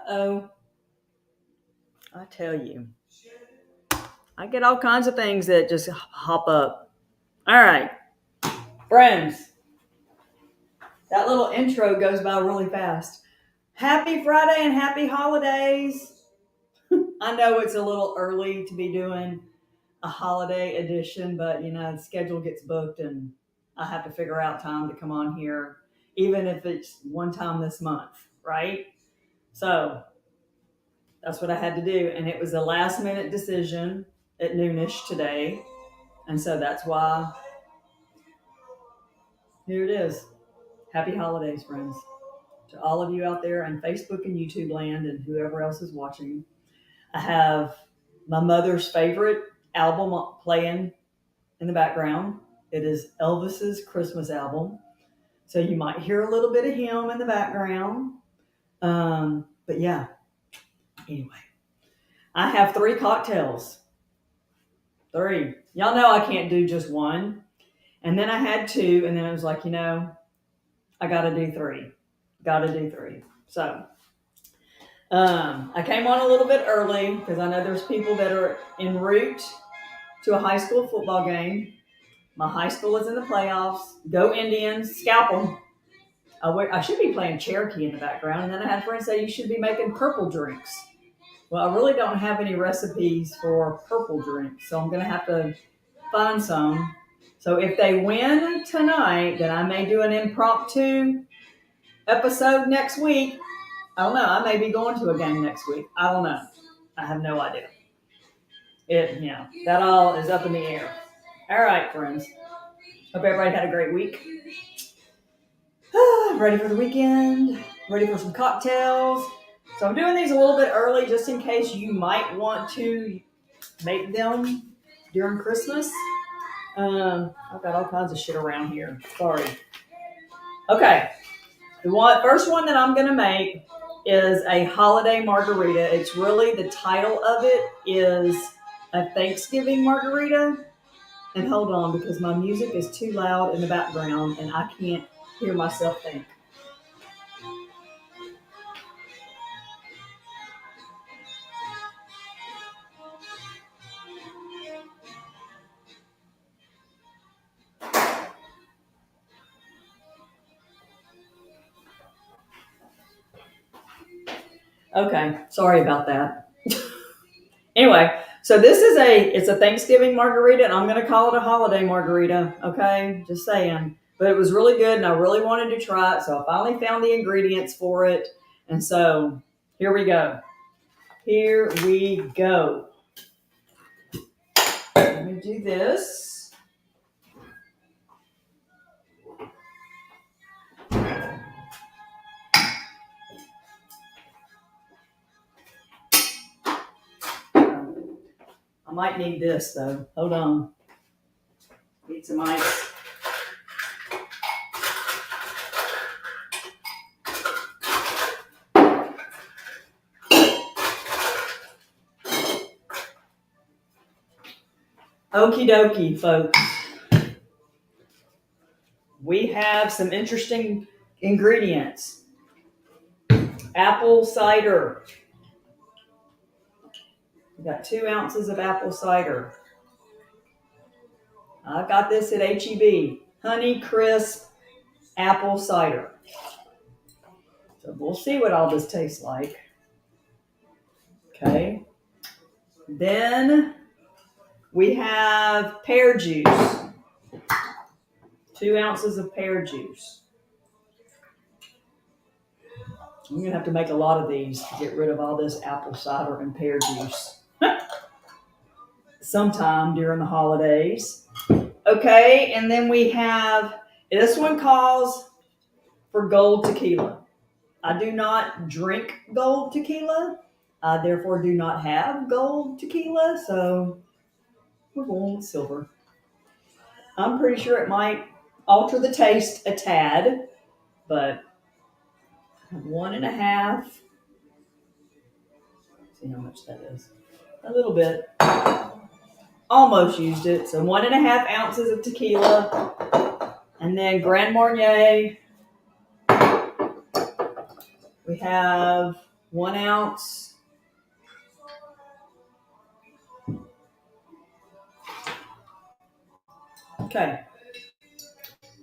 Uh-oh. I tell you. I get all kinds of things that just hop up. All right. Friends, that little intro goes by really fast. Happy Friday and happy holidays. I know it's a little early to be doing a holiday edition, but the schedule gets booked and I have to figure out time to come on here, even if it's one time this month, right? So that's what I had to do. And it was a last minute decision at noonish today. And so that's why here it is. Happy holidays, friends. To all of you out there on Facebook and YouTube land and whoever else is watching. I have my mother's favorite album playing in the background. It is Elvis's Christmas album. So you might hear a little bit of him in the background. But yeah, anyway. I have 3 cocktails. 3. Y'all know I can't do just one. And then I had 2, and then I was like, I got to do 3. Got to do 3. So I came on a little bit early because I know there's people that are en route to a high school football game. My high school is in the playoffs. Go Indians. Scalp them. I should be playing Cherokee in the background. And then I had friends say you should be making purple drinks. Well, I really don't have any recipes for purple drinks, so I'm going to have to find some. So if they win tonight, then I may do an impromptu episode next week. I don't know. I may be going to a game next week. I don't know. I have no idea. That all is up in the air. All right, friends. Hope everybody had a great week. Ready for the weekend. Ready for some cocktails. So I'm doing these a little bit early just in case you might want to make them during Christmas. I've got all kinds of shit around here. Sorry. Okay. The first one that I'm going to make is a holiday margarita. It's really, the title of it is a Thanksgiving margarita. And hold on, because my music is too loud in the background and I can't hear myself think. Okay, sorry about that. Anyway, so this is it's a Thanksgiving margarita, and I'm going to call it a holiday margarita. Okay, just saying. But it was really good, and I really wanted to try it, so I finally found the ingredients for it. And so here we go. Here we go. Let me do this. I might need this though. Hold on. Need some ice. Okie dokie, folks. We have some interesting ingredients. Apple cider. We got 2 ounces of apple cider. I got this at HEB. Honey Crisp apple cider. So we'll see what all this tastes like. Okay. Then we have pear juice. 2 ounces of pear juice. I'm going to have to make a lot of these to get rid of all this apple cider and pear juice. Sometime during the holidays. Okay, and then we have, this one calls for gold tequila. I do not drink gold tequila. I therefore do not have gold tequila, so we're going with silver. I'm pretty sure it might alter the taste a tad, but 1.5. See how much that is. A little bit. Almost used it. So 1.5 ounces of tequila. And then Grand Marnier. We have 1 ounce. Okay.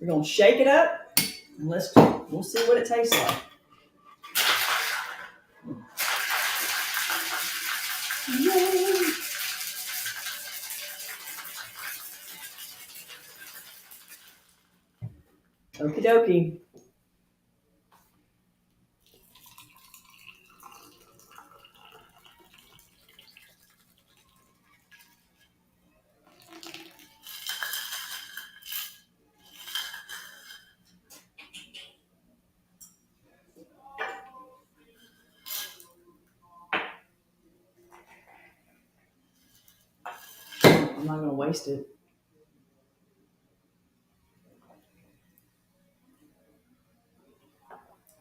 We're going to shake it up and we'll see what it tastes like. Yay. Okie dokie. I'm not going to waste it.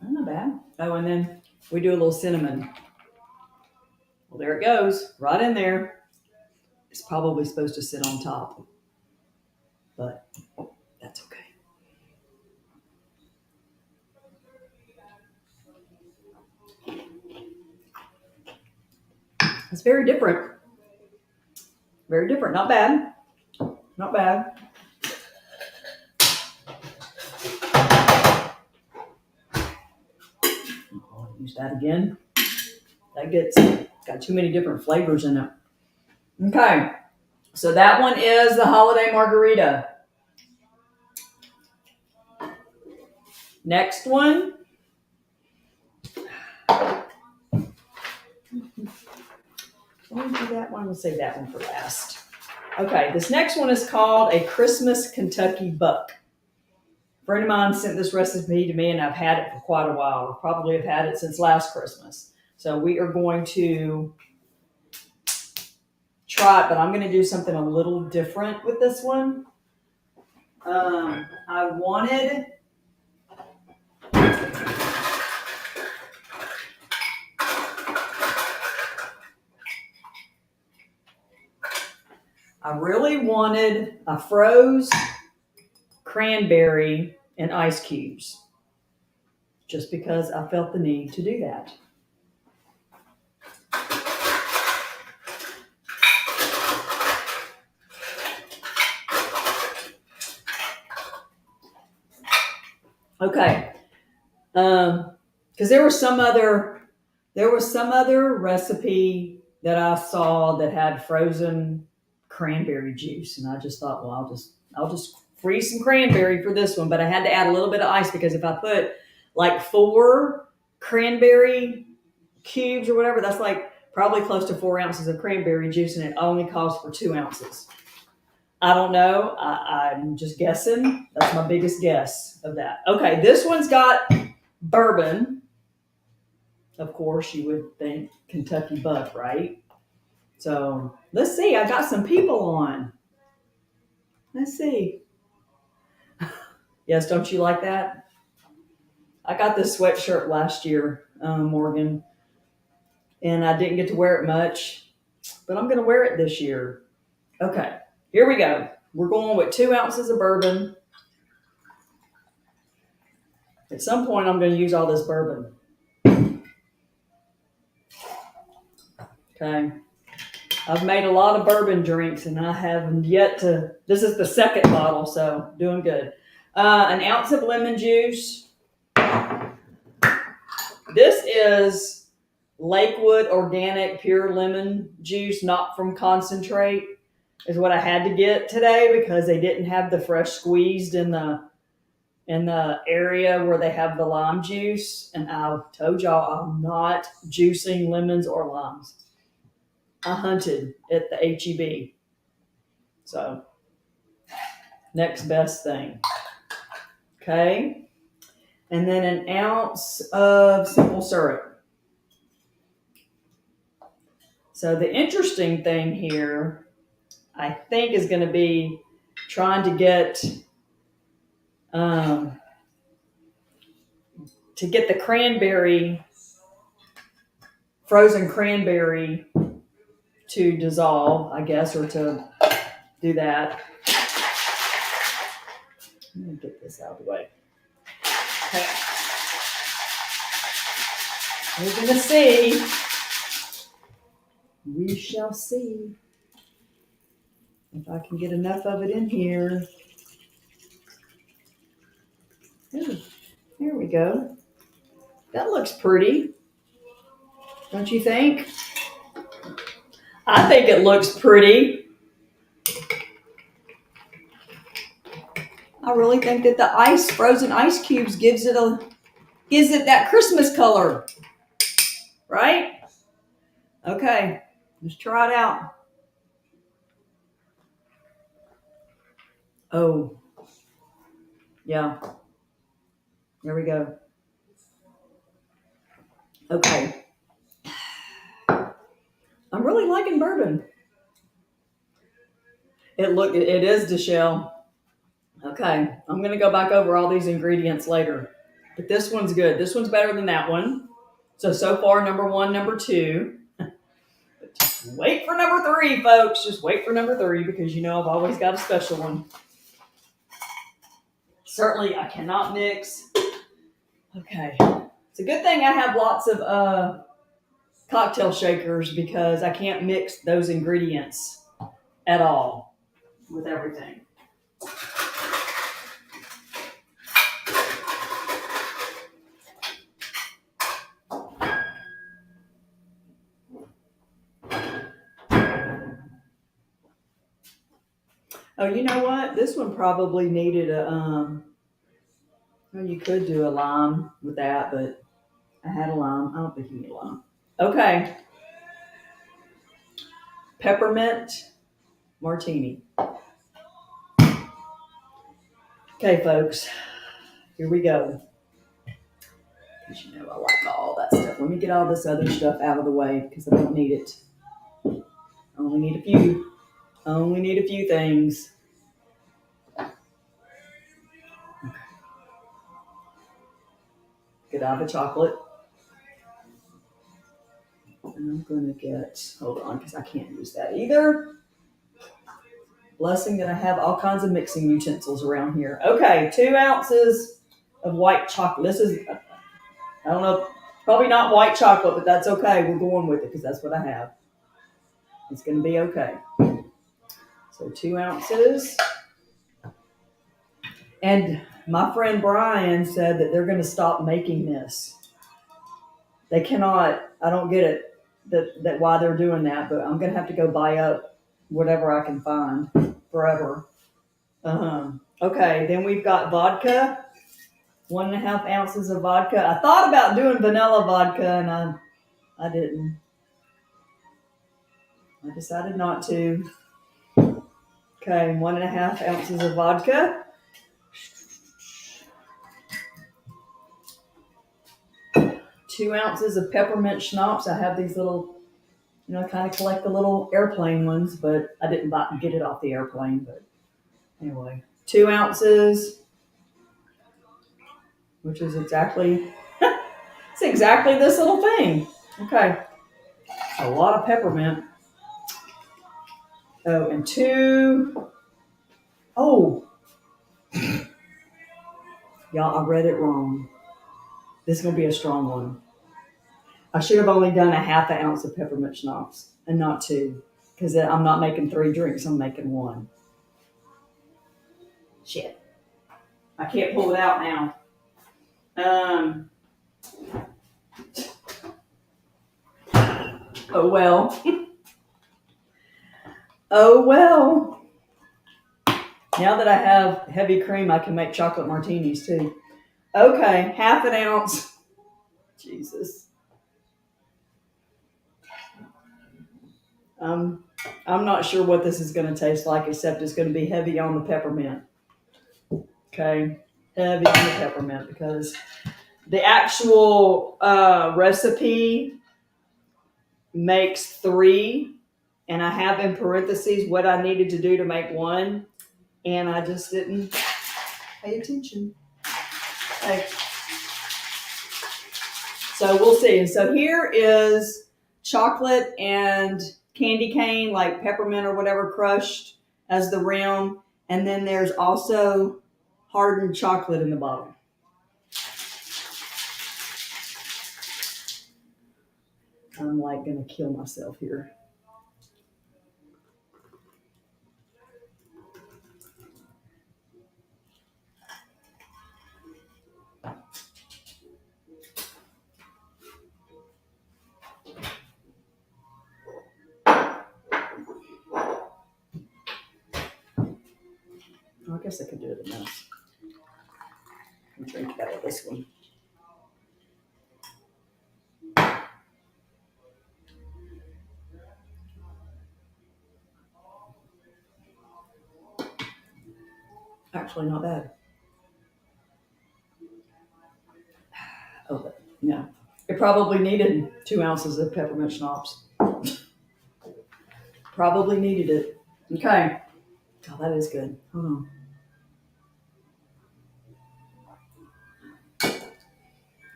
Not bad. Oh, and then we do a little cinnamon. Well, there it goes, right in there. It's probably supposed to sit on top, but that's okay. It's very different. Very different. Not bad. Not bad. I'll use that again. That got too many different flavors in it. Okay. So that one is the holiday margarita. Next one. Let me do that one. We'll save that one for last. Okay, this next one is called a Christmas Kentucky Buck. A friend of mine sent this recipe to me, and I've had it for quite a while. I probably have had it since last Christmas. So we are going to try it, but I'm going to do something a little different with this one. I really wanted a froze cranberry and ice cubes, just because I felt the need to do that. Okay, because there was some other recipe that I saw that had frozen cranberry juice, and I just thought, well, I'll just freeze some cranberry for this one. But I had to add a little bit of ice, because if I put like 4 cranberry cubes or whatever, that's like probably close to 4 ounces of cranberry juice, and it only calls for 2 ounces. I don't know. I'm just guessing. That's my biggest guess of that. Okay, this one's got bourbon. Of course, you would think Kentucky Buck, right? So let's see. I got some people on. Let's see. Yes, don't you like that? I got this sweatshirt last year, Morgan, and I didn't get to wear it much, but I'm going to wear it this year. Okay, here we go. We're going with 2 ounces of bourbon. At some point, I'm going to use all this bourbon. Okay. I've made a lot of bourbon drinks, and I haven't yet to. This is the second bottle, so doing good. 1 ounce of lemon juice. This is Lakewood Organic Pure Lemon Juice, not from concentrate, is what I had to get today, because they didn't have the fresh squeezed in the area where they have the lime juice. And I told y'all I'm not juicing lemons or limes. I hunted at the HEB. So, next best thing. Okay. And then 1 ounce of simple syrup. So the interesting thing here, I think, is going to be trying to get the cranberry, frozen cranberry, to dissolve, I guess, or to do that. Let me get this out of the way. Okay. We're going to see. We shall see if I can get enough of it in here. Ooh, there we go. That looks pretty. Don't you think? I think it looks pretty. I really think that the frozen ice cubes gives it that Christmas color. Right? Okay, let's try it out. Oh, yeah. There we go. Okay. I'm really liking bourbon. It is DeShell. Okay, I'm going to go back over all these ingredients later. But this one's good. This one's better than that one. So far, number 1, number 2. But just wait for number 3, folks. Just wait for number 3 because you know I've always got a special one. Certainly, I cannot mix. Okay. It's a good thing I have lots of cocktail shakers because I can't mix those ingredients at all with everything. Oh, you know what? This one probably needed well, you could do a lime with that, but I had a lime. I don't think you need a lime. Okay. Peppermint martini. Okay, folks. Here we go. Because you know I like all that stuff. Let me get all this other stuff out of the way because I don't need it. Only need a few. Only need a few things. Okay. Godiva chocolate. And I'm going to get, hold on, because I can't use that either. Blessing that I have all kinds of mixing utensils around here. Okay, 2 ounces of white chocolate. This is, I don't know, probably not white chocolate, but that's okay. We're going with it because that's what I have. It's going to be okay. So 2 ounces. And my friend Brian said that they're going to stop making this. They cannot, I don't get it, that why they're doing that, but I'm going to have to go buy up whatever I can find forever. Okay, then we've got vodka, 1.5 ounces of vodka. I thought about doing vanilla vodka and I didn't. I decided not to. Okay, 1.5 ounces of vodka. 2 ounces of peppermint schnapps. I have these little, I kind of collect the little airplane ones, but I didn't get it off the airplane. But anyway, 2 ounces, which is exactly, it's exactly this little thing. Okay, a lot of peppermint. Oh, and 2. Oh, y'all, I read it wrong. This is going to be a strong one. I should have only done 1/2 ounce of peppermint schnapps and not 2 because I'm not making 3 drinks. I'm making 1. Shit. I can't pull it out now. Oh, well. Oh, well. Now that I have heavy cream, I can make chocolate martinis too. Okay, 1/2 ounce. Jesus. I'm not sure what this is going to taste like, except it's going to be heavy on the peppermint. Okay, heavy on the peppermint because the actual recipe makes 3, and I have in parentheses what I needed to do to make 1, and I just didn't pay attention. Okay. So we'll see. And so here is chocolate and candy cane, like peppermint or whatever, crushed as the rim. And then there's also hardened chocolate in the bottom. I'm like gonna kill myself here. I guess I could do it enough. I'm drinking out of this one. Actually, not bad. Oh, but yeah. It probably needed 2 ounces of peppermint schnapps. Probably needed it. Okay. Oh, that is good. Hold on.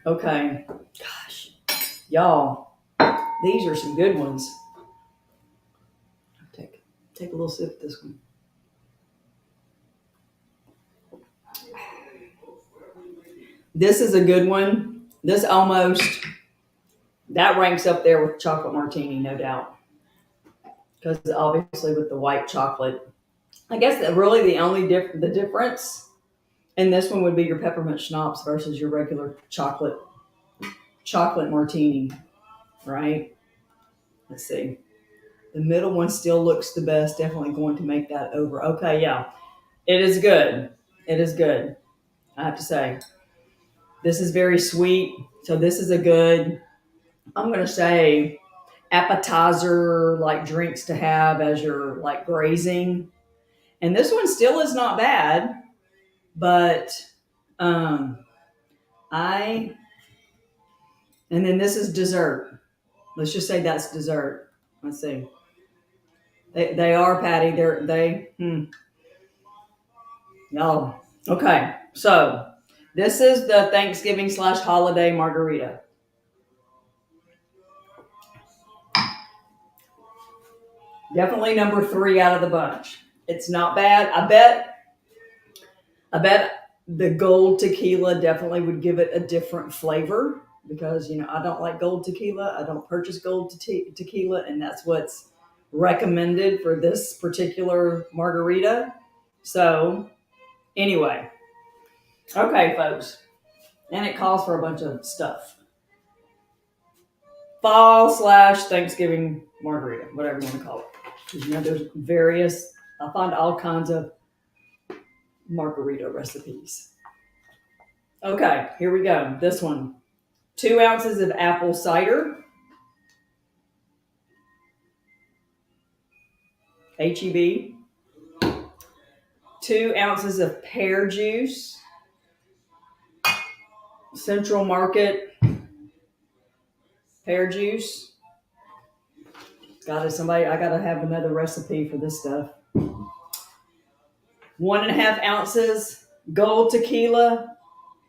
Okay. Gosh. Y'all, these are some good ones. Take a little sip of this one. This is a good one. This almost, that ranks up there with chocolate martini, no doubt. Because obviously with the white chocolate, I guess that really the only the difference in this one would be your peppermint schnapps versus your regular chocolate martini, right? Let's see. The middle one still looks the best. Definitely going to make that over. Okay, yeah. It is good. It is good. I have to say. This is very sweet. So this is a good, I'm going to say, appetizer like drinks to have as you're like grazing. And this one still is not bad, but um I and then this is dessert. Let's just say that's dessert. Let's see. They are, Patty. No. Okay. So this is the Thanksgiving / holiday margarita. Definitely number 3 out of the bunch. It's not bad. I bet the gold tequila definitely would give it a different flavor because, I don't like gold tequila. I don't purchase gold tequila, and that's what's recommended for this particular margarita. So, anyway, okay, folks. And it calls for a bunch of stuff. Fall / Thanksgiving margarita, whatever you want to call it. Because, there's various, I find all kinds of margarita recipes. Okay, here we go. This one. 2 ounces of apple cider. HEB. 2 ounces of pear juice. Central Market pear juice. I gotta have another recipe for this stuff. 1.5 ounces gold tequila.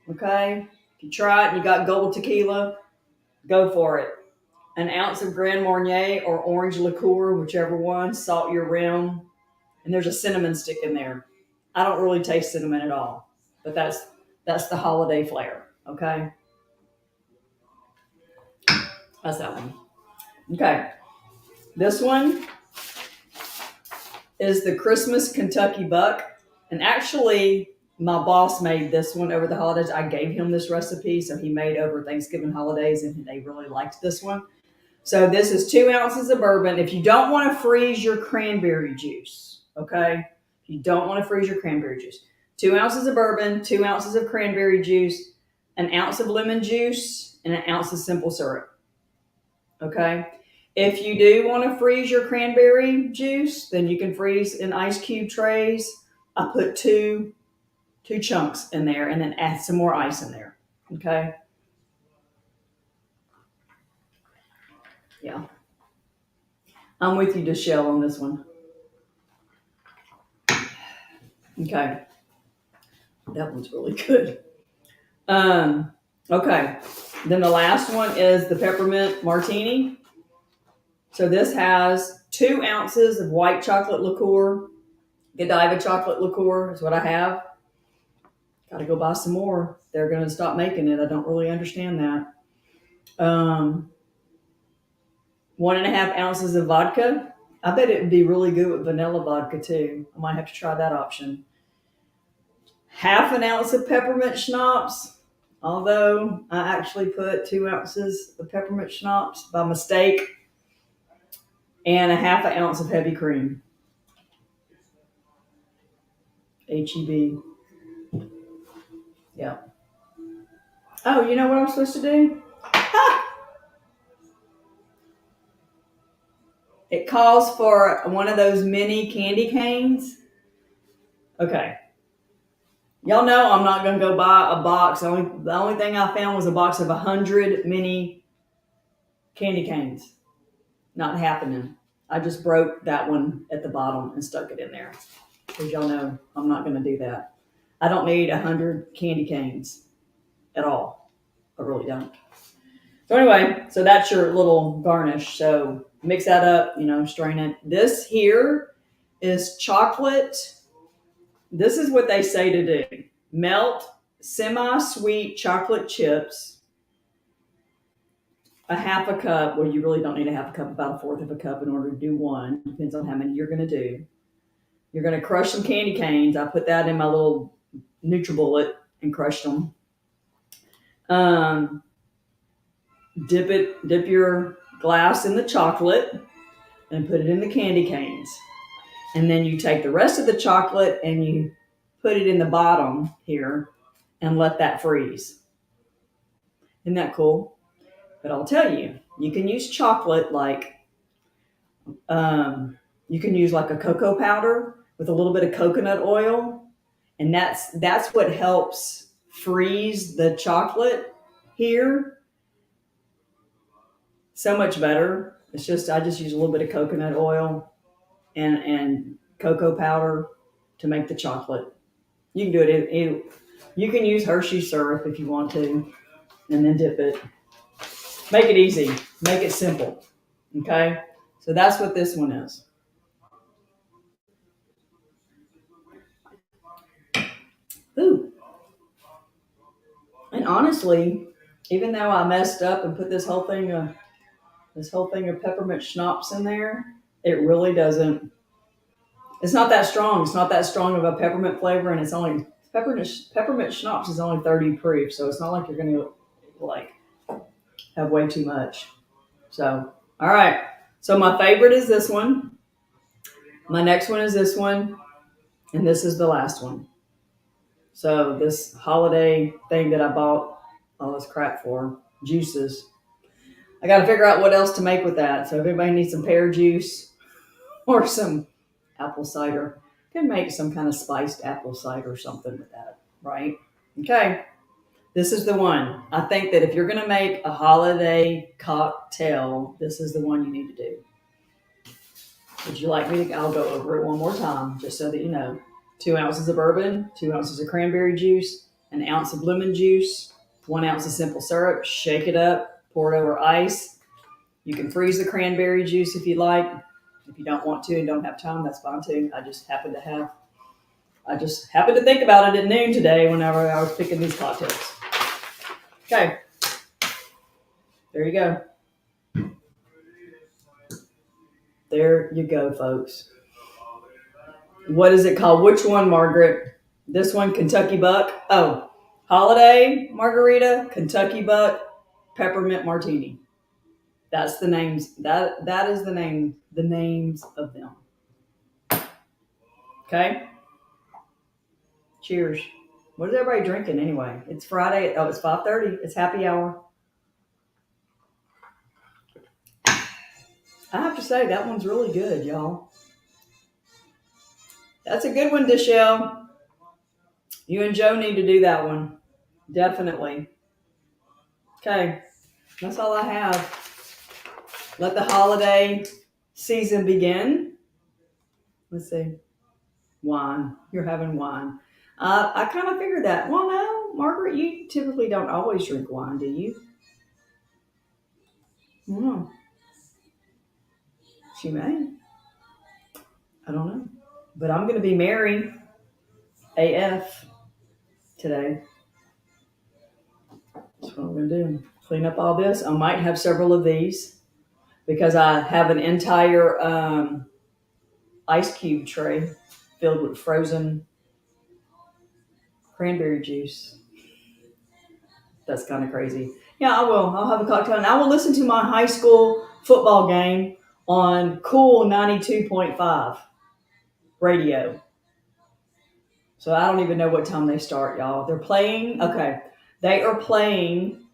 Okay. If you try it and you got gold tequila, go for it. 1 ounce of Grand Marnier or orange liqueur, whichever one, salt your rim. And there's a cinnamon stick in there. I don't really taste cinnamon at all, but that's the holiday flair. Okay. That's that one. Okay. This one is the Christmas Kentucky Buck. And actually, my boss made this one over the holidays. I gave him this recipe, so he made over Thanksgiving holidays, and they really liked this one. So this is 2 ounces of bourbon. If you don't want to freeze your cranberry juice, okay? If you don't want to freeze your cranberry juice, 2 ounces of bourbon, 2 ounces of cranberry juice, 1 ounce of lemon juice, and 1 ounce of simple syrup. Okay? If you do want to freeze your cranberry juice, then you can freeze in ice cube trays. I put two chunks in there and then add some more ice in there. Okay? Yeah. I'm with you, Deshelle, on this one. Okay. That one's really good. Okay. Then the last one is the peppermint martini. So this has 2 ounces of white chocolate liqueur. Godiva chocolate liqueur is what I have. Got to go buy some more. They're going to stop making it. I don't really understand that. 1.5 ounces of vodka. I bet it would be really good with vanilla vodka too. I might have to try that option. Half an ounce of peppermint schnapps, although I actually put 2 ounces of peppermint schnapps by mistake, and a half an ounce of heavy cream. HEB. Yeah. Oh, you know what I'm supposed to do? It calls for one of those mini candy canes. Okay. Y'all know I'm not going to go buy a box. The only thing I found was a box of 100 mini candy canes. Not happening. I just broke that one at the bottom and stuck it in there. Because y'all know I'm not going to do that. I don't need 100 candy canes at all. I really don't. So anyway, so that's your little garnish. So mix that up, strain it. This here is chocolate. This is what they say to do. Melt semi-sweet chocolate chips, a half a cup. Well, you really don't need a half a cup, about a fourth of a cup in order to do one. Depends on how many you're going to do. You're going to crush some candy canes. I put that in my little NutriBullet and crushed them. Dip your glass in the chocolate and put it in the candy canes. And then you take the rest of the chocolate and you put it in the bottom here and let that freeze. Isn't that cool? But I'll tell you, you can use chocolate like, you can use like a cocoa powder with a little bit of coconut oil. And that's what helps freeze the chocolate here so much better. I just use a little bit of coconut oil and cocoa powder to make the chocolate. You can do it. You can use Hershey syrup if you want to, and then dip it. Make it easy. Make it simple. Okay? So that's what this one is. Ooh. And honestly, even though I messed up and put this whole thing of peppermint schnapps in there, it really doesn't. It's not that strong. It's not that strong of a peppermint flavor, and it's only peppermint schnapps is only 30 proof, so it's not like you're going to like have way too much. So, all right. So my favorite is this one. My next one is this one, and this is the last one. So this holiday thing that I bought all this crap for, juices. I got to figure out what else to make with that. So if anybody needs some pear juice or some apple cider, I can make some kind of spiced apple cider or something with that, right? Okay. This is the one. I think that if you're going to make a holiday cocktail, this is the one you need to do. Would you like me to? I'll go over it one more time just so that you know. 2 ounces of bourbon, 2 ounces of cranberry juice, an ounce of lemon juice, 1 ounce of simple syrup. Shake it up, pour it over ice. You can freeze the cranberry juice if you like. If you don't want to and don't have time, that's fine too. I just happened to think about it at noon today whenever I was picking these cocktails. Okay. There you go. There you go, folks. What is it called? Which one, Margaret? This one, Kentucky Buck. Oh, holiday margarita, Kentucky Buck, peppermint martini. That's the names. That is the name. The names of them. Okay. Cheers. What is everybody drinking anyway? It's Friday. Oh, it's 5:30. It's happy hour. I have to say that one's really good, y'all. That's a good one, Deshelle. You and Joe need to do that one. Definitely. Okay. That's all I have. Let the holiday season begin. Let's see. Wine. You're having wine. I kind of figured that. Well, no, Margaret, you typically don't always drink wine, do you? No. She may. I don't know. But I'm going to be merry AF today. That's what I'm going to do. Clean up all this. I might have several of these. because I have an entire ice cube tray filled with frozen cranberry juice. That's kind of crazy. Yeah, I will. I'll have a cocktail and I will listen to my high school football game on Cool 92.5 radio. So I don't even know what time they start, y'all. They're playing, okay. They are playing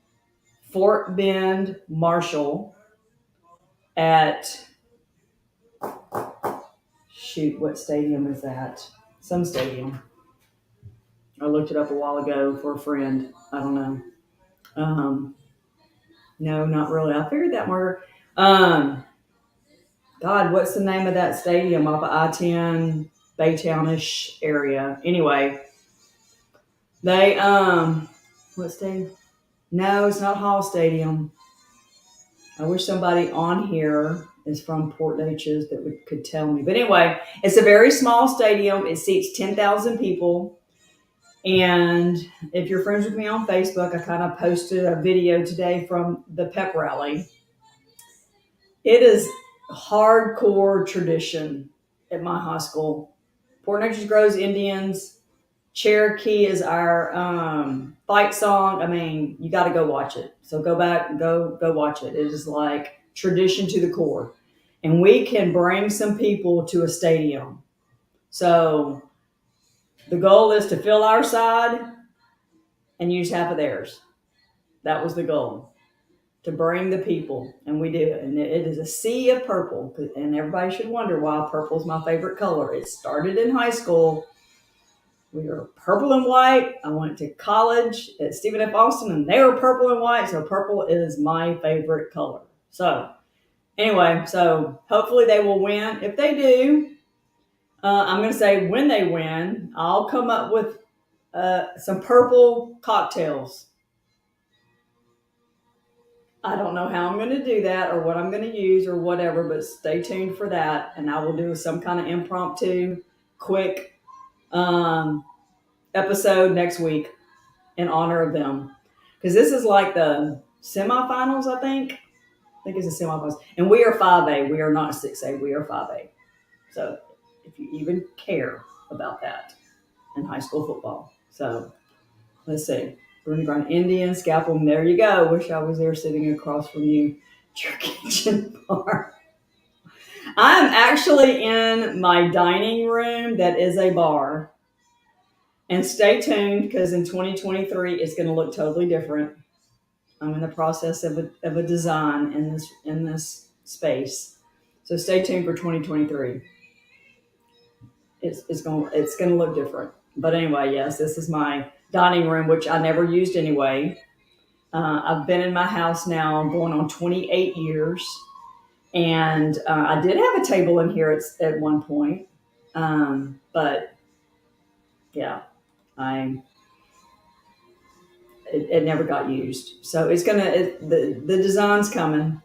Fort Bend Marshall at, shoot, what stadium is that? Some stadium. I looked it up a while ago for a friend. I don't know. No, not really. I figured that more. Um, God, what's the name of that stadium off of I-10, Baytownish area? Anyway, they what stadium? No, it's not Hall Stadium. I wish somebody on here is from Port Neches that could tell me. But anyway, it's a very small stadium. It seats 10,000 people. And if you're friends with me on Facebook, I kind of posted a video today from the pep rally. It is hardcore tradition at my high school. Port Neches Groves Indians. Cherokee is our fight song. I mean, you got to go watch it. So go back and go watch it. It is like tradition to the core. And we can bring some people to a stadium. So the goal is to fill our side and use half of theirs. That was the goal, to bring the people. And we do. And it is a sea of purple. And everybody should wonder why purple is my favorite color. It started in high school. We were purple and white. I went to college at Stephen F. Austin, and they were purple and white. So purple is my favorite color. So anyway, so hopefully they will win. If they do, I'm going to say when they win, I'll come up with some purple cocktails. I don't know how I'm going to do that or what I'm going to use or whatever, but stay tuned for that. And I will do some kind of impromptu, quick episode next week in honor of them. Because this is like the semifinals, I think. I think it's the semifinals. And we are 5A. We are not 6A. We are 5A. So if you even care about that in high school football. So let's see. Bruny Ground Indian, Scalpel. There you go. Wish I was there sitting across from you at your kitchen bar. I'm actually in my dining room that is a bar. And stay tuned because in 2023 it's going to look totally different. I'm in the process of a design in this space, so stay tuned for 2023. It's going to look different. But anyway, yes, this is my dining room, which I never used anyway. I've been in my house now going on 28 years, and I did have a table in here at one point, but yeah. It never got used. So it's the design's coming.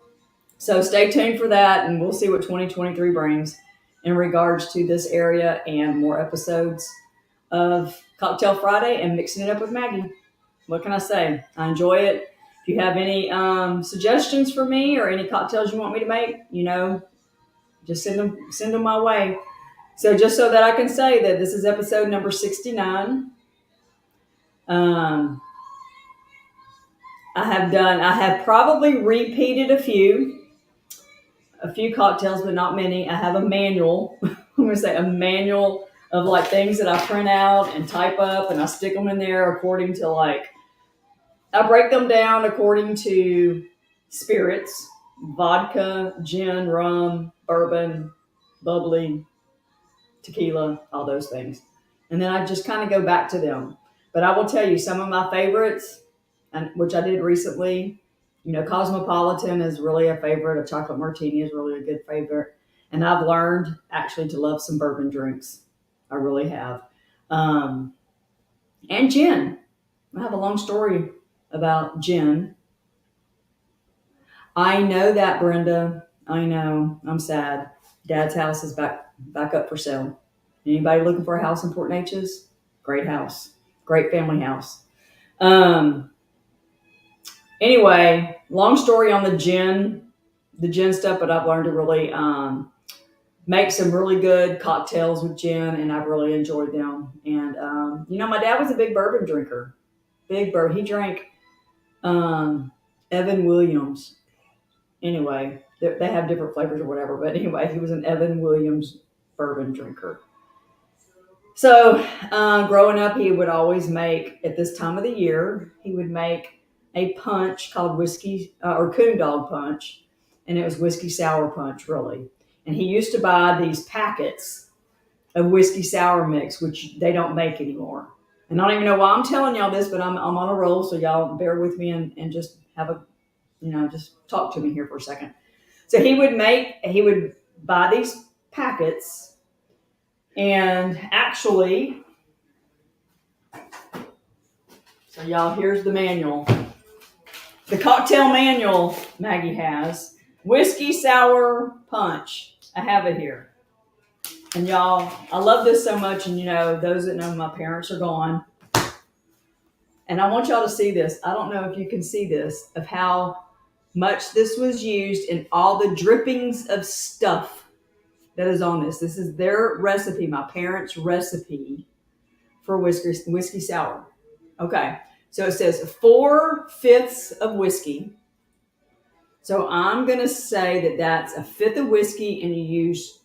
So stay tuned for that, and we'll see what 2023 brings in regards to this area and more episodes of Cocktail Friday and mixing it up with Maggie. What can I say? I enjoy it. If you have any suggestions for me or any cocktails you want me to make, just send them my way. So just so that I can say that this is episode number 69. I have probably repeated a few cocktails, but not many. I have a manual. I'm going to say a manual of like things that I print out and type up, and I stick them in there according to I break them down according to spirits: vodka, gin, rum, bourbon, bubbly, tequila, all those things. And then I just kind of go back to them. But I will tell you some of my favorites, and which I did recently. Cosmopolitan is really a favorite. A chocolate martini is really a good favorite. And I've learned actually to love some bourbon drinks. I really have. And gin. I have a long story about gin. I know that, Brenda. I know. I'm sad. Dad's house is back up for sale. Anybody looking for a house in Port Neches? Great house. Great family house. Anyway, long story on the gin the gin stuff, but I've learned to really make some really good cocktails with gin, and I've really enjoyed them. And my dad was a big bourbon drinker. Big bourbon. He drank um, Evan Williams. Anyway, they have different flavors or whatever. But anyway, he was an Evan Williams bourbon drinker. So growing up, he would always make, at this time of the year, he would make a punch called whiskey or coon dog punch. And it was whiskey sour punch, really. And he used to buy these packets of whiskey sour mix, which they don't make anymore. And I don't even know why I'm telling y'all this, but I'm on a roll. So y'all bear with me and just have just talk to me here for a second. So he would buy these packets, and actually, so y'all, here's the manual. The cocktail manual Maggie has. Whiskey sour punch. I have it here. And y'all, I love this so much. And those that know my parents are gone. And I want y'all to see this. I don't know if you can see this, of how much this was used in all the drippings of stuff that is on this. This is their recipe, my parents' recipe for whiskey sour. Okay. So it says 4/5 of whiskey. So I'm going to say that that's a fifth of whiskey, and you use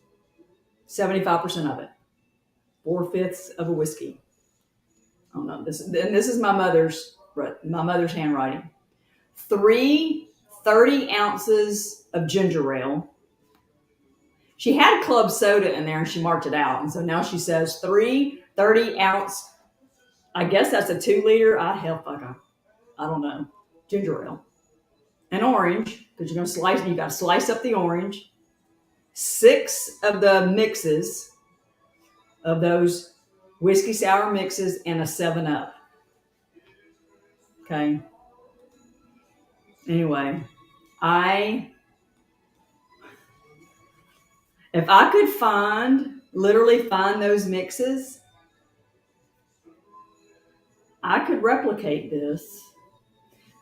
75% of it. 4/5 of a whiskey. Oh no, this is my mother's handwriting. 3 30 ounces of ginger ale. She had club soda in there and she marked it out. And so now she says 3 30-ounce, I guess that's a 2 liter. I don't know. Ginger ale. An orange, because you got to slice up the orange. 6 of the mixes of those whiskey sour mixes, and a 7-Up. Okay. Anyway, if I could literally find those mixes, I could replicate this.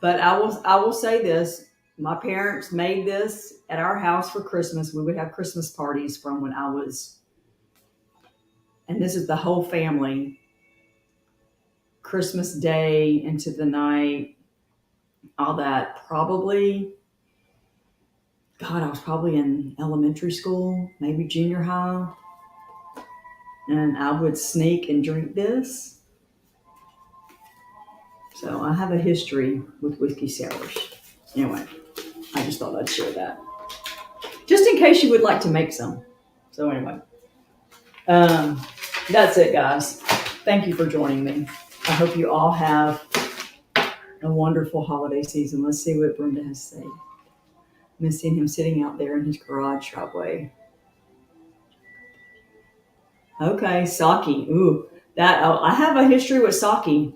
But I will say this. My parents made this at our house for Christmas. We would have Christmas parties from when I was, and this is the whole family, Christmas Day into the night, all that. I was probably in elementary school, maybe junior high. And I would sneak and drink this. So I have a history with whiskey sours. Anyway, I just thought I'd share that. Just in case you would like to make some. So anyway, that's it, guys. Thank you for joining me. I hope you all have a wonderful holiday season. Let's see what Brenda has to say. I'm missing him sitting out there in his garage driveway. Okay, sake. Ooh, I have a history with sake.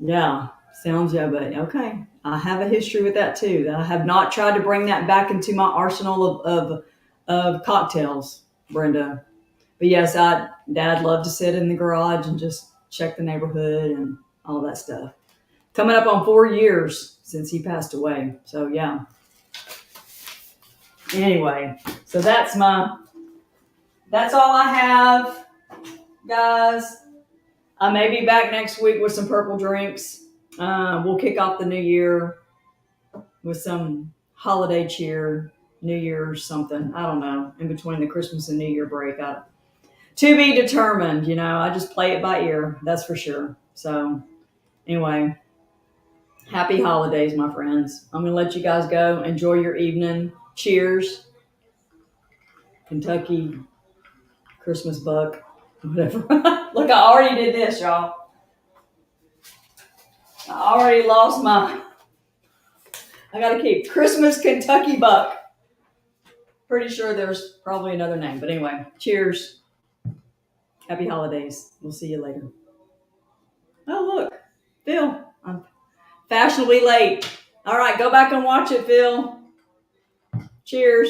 Yeah, sounds but okay. I have a history with that too. I have not tried to bring that back into my arsenal of cocktails, Brenda. But yes, Dad loved to sit in the garage and just check the neighborhood and all that stuff. Coming up on 4 years since he passed away. So yeah. Anyway, so that's all I have, guys. I may be back next week with some purple drinks. We'll kick off the new year with some holiday cheer, New Year's something. I don't know, in between the Christmas and New Year break. To be determined, I just play it by ear, that's for sure. So anyway, happy holidays, my friends. I'm going to let you guys go. Enjoy your evening. Cheers. Kentucky Christmas buck, whatever. Look, I already did this, y'all. I already lost I got to keep Christmas Kentucky buck. Pretty sure there's probably another name. But anyway, cheers. Happy holidays. We'll see you later. Oh, look. Phil, I'm fashionably late. All right, go back and watch it, Phil. Cheers.